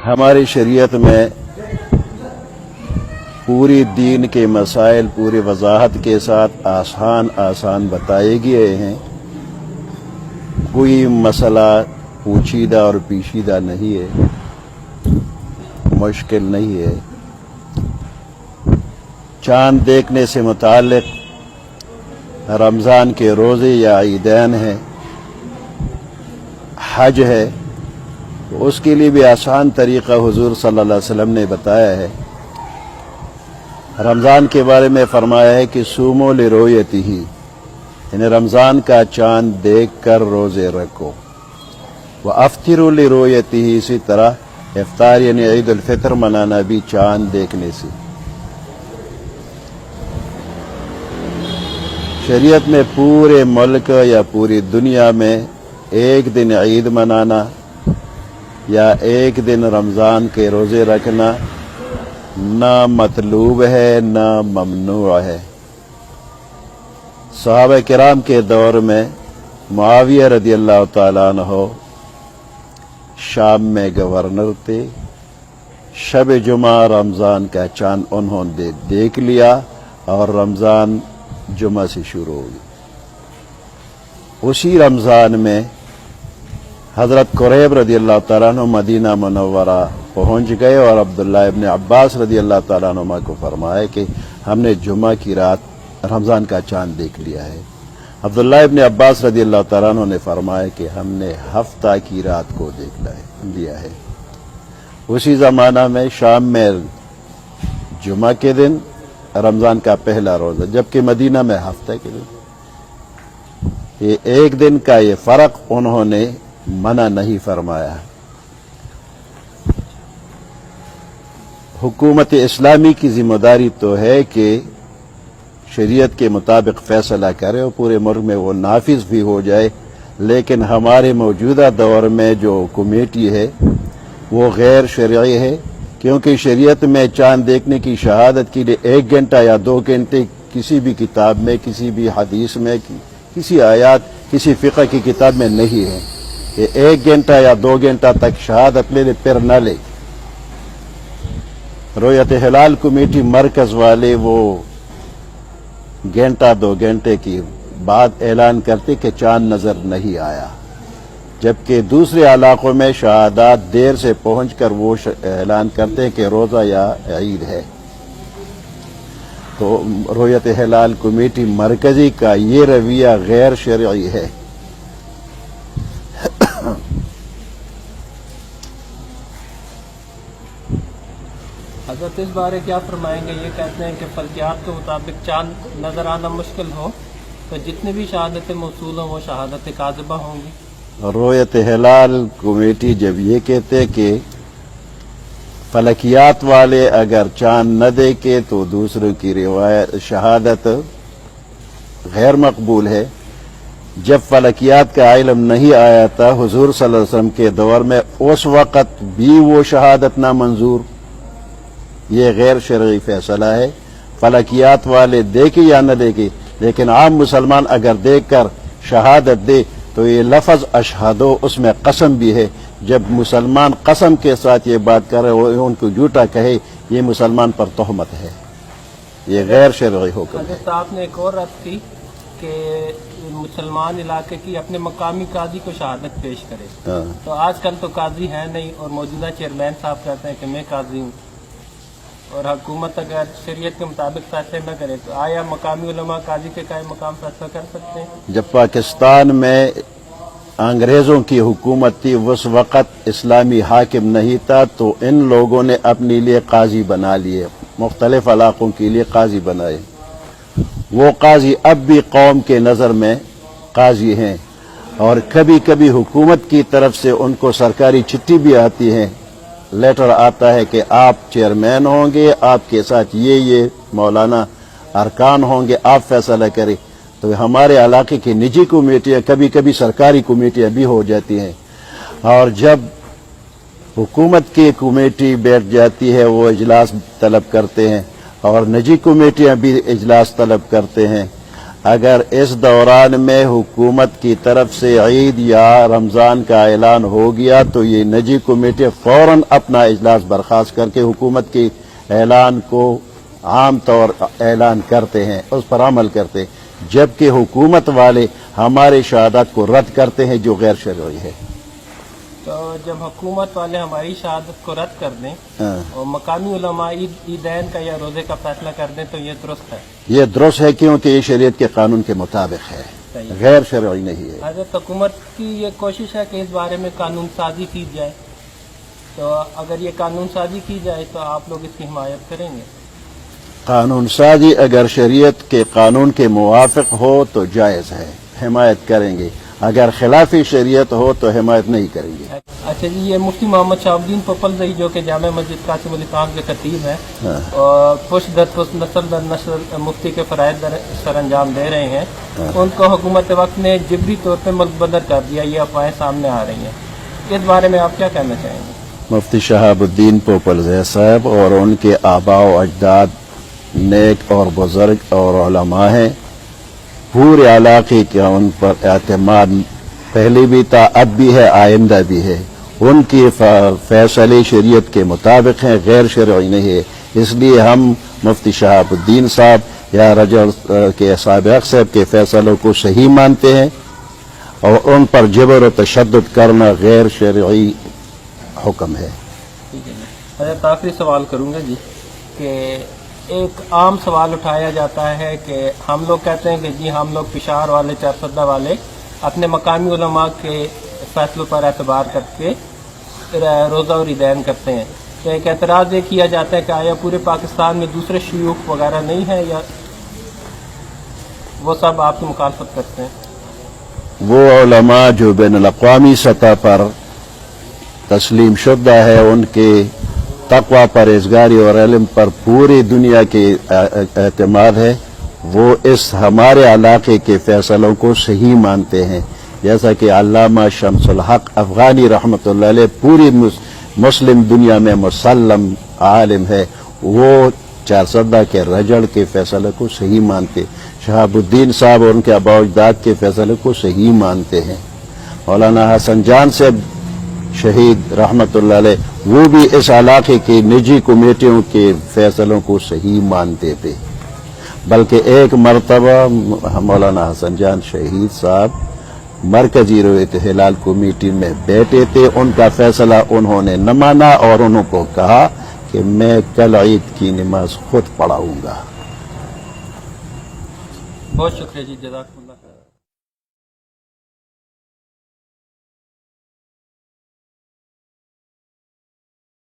ہماری شریعت میں پوری دین کے مسائل پوری وضاحت کے ساتھ آسان بتائے گئے ہیں. کوئی مسئلہ پوچیدہ اور پیچیدہ نہیں ہے، مشکل نہیں ہے. چاند دیکھنے سے متعلق رمضان کے روزے یا عیدین ہیں، حج ہے، اس کے لیے بھی آسان طریقہ حضور صلی اللہ علیہ وسلم نے بتایا ہے. رمضان کے بارے میں فرمایا ہے کہ سومو لرؤیتہ، یعنی رمضان کا چاند دیکھ کر روزے رکھو. وافطروا لرؤیتہ، اسی طرح افطار یعنی عید الفطر منانا بھی چاند دیکھنے سے. شریعت میں پورے ملک یا پوری دنیا میں ایک دن عید منانا یا ایک دن رمضان کے روزے رکھنا نہ مطلوب ہے نہ ممنوع ہے. صحابہ کرام کے دور میں معاویہ رضی اللہ تعالیٰ عنہ شام میں گورنر تھے. شب جمعہ رمضان کا چاند انہوں نے دیکھ لیا اور رمضان جمعہ سے شروع ہوئی. اسی رمضان میں حضرت قریب رضی اللہ تعالیٰ عنہ مدینہ منورہ پہنچ گئے اور عبداللہ ابن عباس رضی اللہ تعالیٰ عنہ کو فرمایا کہ ہم نے جمعہ کی رات رمضان کا چاند دیکھ لیا ہے. عبداللہ ابن عباس رضی اللہ تعالیٰ عنہ نے فرمایا کہ ہم نے ہفتہ کی رات کو دیکھ لیا ہے. اسی زمانہ میں شام میں جمعہ کے دن رمضان کا پہلا روزہ، جبکہ مدینہ میں ہفتہ کے دن. یہ ایک دن کا یہ فرق انہوں نے منع نہیں فرمایا. حکومت اسلامی کی ذمہ داری تو ہے کہ شریعت کے مطابق فیصلہ کرے اور پورے ملک میں وہ نافذ بھی ہو جائے، لیکن ہمارے موجودہ دور میں جو کمیٹی ہے وہ غیر شرعی ہے، کیونکہ شریعت میں چاند دیکھنے کی شہادت کے لیے 1 گھنٹہ یا 2 گھنٹے کسی بھی کتاب میں، کسی بھی حدیث میں، کسی آیات، کسی فقہ کی کتاب میں نہیں ہے. کہ 1 گھنٹہ یا 2 گھنٹہ تک شہادت لے لے پھر نہ لے. رؤیت ہلال کمیٹی مرکز والے وہ گھنٹہ 2 گھنٹے کی بعد اعلان کرتے کہ چاند نظر نہیں آیا، جبکہ دوسرے علاقوں میں شہادات دیر سے پہنچ کر وہ اعلان کرتے کہ روزہ یا عید ہے. تو رؤیت ہلال کمیٹی مرکزی کا یہ رویہ غیر شرعی ہے. حضرت اس بارے کیا فرمائیں گے؟ یہ کہتے ہیں کہ فلکیات کے مطابق چاند نظر آنا مشکل ہو تو جتنی بھی شہادتیں موصول ہوں وہ شہادت کاذبہ ہوں گی. رؤیت ہلال کمیٹی جب یہ کہتے کہ فلکیات والے اگر چاند نہ دیکھے تو دوسروں کی روایت شہادت غیر مقبول ہے. جب فلکیات کا علم نہیں آیا تھا حضور صلی اللہ علیہ وسلم کے دور میں، اس وقت بھی وہ شہادت نامنظور. یہ غیر شرعی فیصلہ ہے. فلکیات والے دیکھے یا نہ دیکھے، لیکن عام مسلمان اگر دیکھ کر شہادت دے تو یہ لفظ اشہدو اس میں قسم بھی ہے. جب مسلمان قسم کے ساتھ یہ بات کرے اور ان کو جھوٹا کہے، یہ مسلمان پر تہمت ہے. یہ غیر شرعی حکم ہے. حضرت آپ نے ایک اور رد کی کہ مسلمان علاقے کی اپنے مقامی قاضی کو شہادت پیش کرے. تو آج کل تو قاضی ہے نہیں اور موجودہ چیئرمین صاحب کہتے ہیں کہ میں قاضی ہوں، اور حکومت اگر شریعت کے مطابق فیصلے نہ کرے تو آیا مقامی علماء قاضی کے قائم مقام فیصلہ کر سکتے ہیں؟ جب پاکستان میں انگریزوں کی حکومت تھی اس وقت اسلامی حاکم نہیں تھا، تو ان لوگوں نے اپنے لیے قاضی بنا لیے، مختلف علاقوں کے لیے قاضی بنائے. وہ قاضی اب بھی قوم کے نظر میں قاضی ہیں، اور کبھی کبھی حکومت کی طرف سے ان کو سرکاری چٹھی بھی آتی ہے، لیٹر آتا ہے کہ آپ چیئرمین ہوں گے، آپ کے ساتھ یہ مولانا ارکان ہوں گے، آپ فیصلہ کریں. تو ہمارے علاقے کی نجی کمیٹیاں کبھی کبھی سرکاری کمیٹیاں بھی ہو جاتی ہیں، اور جب حکومت کی کمیٹی بیٹھ جاتی ہے وہ اجلاس طلب کرتے ہیں، اور نجی کمیٹیاں بھی اجلاس طلب کرتے ہیں. اگر اس دوران میں حکومت کی طرف سے عید یا رمضان کا اعلان ہو گیا تو یہ نجی کمیٹی فوراً اپنا اجلاس برخاست کر کے حکومت کے اعلان کو عام طور اعلان کرتے ہیں، اس پر عمل کرتے ہیں، جبکہ حکومت والے ہماری شہادت کو رد کرتے ہیں جو غیر شرعی ہے۔ تو جب حکومت والے ہماری شہادت کو رد کر دیں اور مقامی علماء عیدین کا یا روزے کا فیصلہ کر دیں تو یہ درست ہے؟ یہ درست ہے کیونکہ یہ شریعت کے قانون کے مطابق ہے، غیر شرعی نہیں ہے۔ حضرت حکومت کی یہ کوشش ہے کہ اس بارے میں قانون سازی کی جائے، تو اگر یہ قانون سازی کی جائے تو آپ لوگ اس کی حمایت کریں گے؟ قانون سازی اگر شریعت کے قانون کے موافق ہو تو جائز ہے، حمایت کریں گے، اگر خلاف شریعت ہو تو حمایت نہیں کریں گے۔ اچھا جی، یہ مفتی محمد شہاب الدین پوپلزئی جو کہ جامع مسجد قاسم علی خان کے خطیب ہیں اور پشت در پشت نسل در نسل مفتی کے فرائض سر انجام دے رہے ہیں، ان کو حکومت وقت نے جبری طور پہ ملک بدر کر دیا، یہ افواہیں سامنے آ رہی ہیں، اس بارے میں آپ کیا کہنا چاہیں گے؟ مفتی شہاب الدین پوپلزئی صاحب اور ان کے آباء و اجداد نیک اور بزرگ اور علماء ہیں، پورے علاقے کا ان پر اعتماد پہلے بھی تھا، اب بھی ہے، آئندہ بھی ہے۔ ان کی فیصلے شریعت کے مطابق ہیں، غیر شرعی نہیں ہے، اس لیے ہم مفتی شہاب الدین صاحب یا رجب کے سابق صاحب کے فیصلوں کو صحیح مانتے ہیں اور ان پر جبر و تشدد کرنا غیر شرعی حکم ہے۔ ٹھیک ہے جی، حضرت آخری سوال کروں گا جی کہ ایک عام سوال اٹھایا جاتا ہے کہ ہم لوگ کہتے ہیں کہ جی ہم لوگ پشاور والے چارسدہ والے اپنے مقامی علماء کے فیصلوں پر اعتبار کر کے روزہ اور عیدین کرتے ہیں، تو ایک اعتراض یہ کیا جاتا ہے کہ آیا پورے پاکستان میں دوسرے شیوخ وغیرہ نہیں ہیں یا وہ سب آپ کی مخالفت کرتے ہیں؟ وہ علماء جو بین الاقوامی سطح پر تسلیم شدہ ہے، ان کے تقوی پرہیزگاری اور علم پر پوری دنیا کے اعتماد ہے، وہ اس ہمارے علاقے کے فیصلوں کو صحیح مانتے ہیں، جیسا کہ علامہ شمس الحق افغانی رحمۃ اللہ علیہ پوری مسلم دنیا میں مسلم عالم ہے، وہ چارسدہ کے رجڑ کے فیصلے کو صحیح مانتے، شہاب الدین صاحب اور ان کے آباء و اجداد کے فیصلے کو صحیح مانتے ہیں، مولانا حسن جان سے شہید رحمت اللہ علیہ وہ بھی اس علاقے کی نجی کمیٹیوں کے فیصلوں کو صحیح مانتے تھے، بلکہ ایک مرتبہ مولانا حسن جان شہید صاحب مرکزی رویت ہلال کمیٹی میں بیٹھے تھے، ان کا فیصلہ انہوں نے نہ مانا اور انہوں کو کہا کہ میں کل عید کی نماز خود پڑھاؤں گا۔ بہت شکریہ جی، جزاک اللہ۔